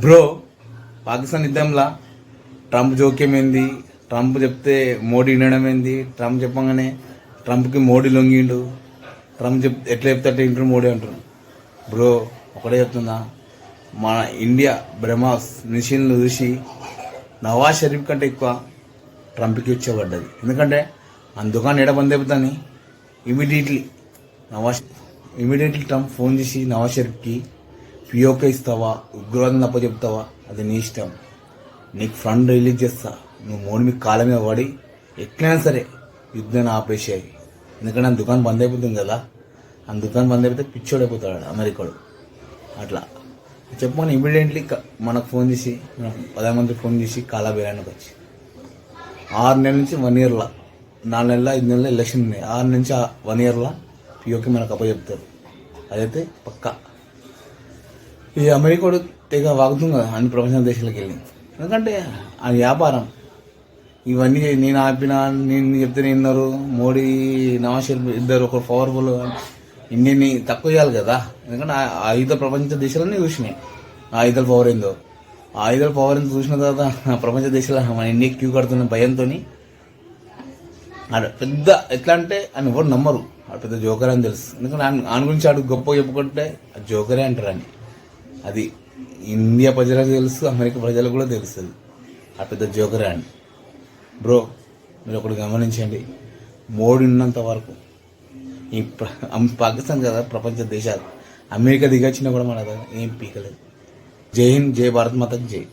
Bro, Pakistan యుద్ధంలో Trump జోక్యం ఏంది? ట్రంప్ చెప్తే మోడీ వినడం ఏంది? ట్రంప్ చెప్పగానే ట్రంప్కి మోడీ లొంగిండు. ట్రంప్ ఎట్లా చెప్తే ఇంటర్ మోడీ అంటారు. బ్రో ఒకటే చెప్తుందా, మన ఇండియా బ్రహ్మాస్ మిషన్లు చూసి నవాజ్ షరీఫ్ కంటే ఎక్కువ ట్రంప్కి వచ్చేబడ్డది. ఎందుకంటే అందుకని ఎడబంది చెబుతాని ఇమీడియట్లీ ట్రంప్ ఫోన్ చేసి నవాజ్ షరీఫ్కి పిఓకే ఇస్తావా, ఉగ్రవాదం తప్ప చెప్తావా, అది నీ ఇష్టం, నీకు ఫండ్ రిలీజ్ చేస్తా, నువ్వు మోడీ మీకు కాలం మీద పడి ఎట్లయినా సరే యుద్ధాన్ని ఆపేసాయి. ఎందుకంటే ఆ దుకాణం బంద్ అయిపోతుంది కదా, ఆ దుకాణం బంద్ అయిపోతే పిచ్చోడు అయిపోతాడు అమెరికాడు. అట్లా చెప్పమని ఇమీడియట్లీ మనకు ఫోన్ చేసి, ప్రధానమంత్రి ఫోన్ చేసి కాలాబేరానికి వచ్చి 6 నెలల నుంచి 1 ఇయర్లో 4 నెలల 5 నెలల ఎలక్షన్ ఉన్నాయి. 6 నుంచి 1 ఇయర్లో పిఓకే మనకు అప్పచెప్తారు. అదైతే పక్కా. ఈ అమెరికాడు తెగ వాగుతుంది కదా అన్ని ప్రపంచ దేశాలకు వెళ్ళి. ఎందుకంటే ఆ వ్యాపారం ఇవన్నీ నేను ఆపిన, నేను చెప్తే విన్నారు. మోడీ నవాజ్ షరీఫ్ ఇద్దరు ఒకరు పవర్ఫుల్, ఇండియన్ని తక్కువ చేయాలి కదా. ఎందుకంటే ఆయుధ ప్రపంచ దేశాలన్నీ చూసినాయి ఆయుధాల పవర్ ఏందో. ఆయుధాల పవర్ ఏందో చూసిన తర్వాత ప్రపంచ దేశాలు మన ఇండియాకి క్యూ కడుతున్న భయంతో పెద్ద ఎట్లా అంటే ఆయన ఎవరు నమ్మరు. ఆ పెద్ద జోకర్ అని తెలుసు. ఎందుకంటే ఆయన గురించి ఆడు గొప్ప చెప్పుకుంటే జోకరే అంటారని. అది ఇండియా ప్రజలకు తెలుసు, అమెరికా ప్రజలకు కూడా తెలుస్తుంది ఆ పెద్ద జోకరే అని. బ్రో మీరు ఒకటి గమనించండి, మోడీ ఉన్నంత వరకు ఈ పాకిస్తాన్ కదా ప్రపంచ దేశాలు, అమెరికా దిగొచ్చినా కూడా మన ఏం పీకలేదు. జై హింద్, జై భారత్ మాతకు జై.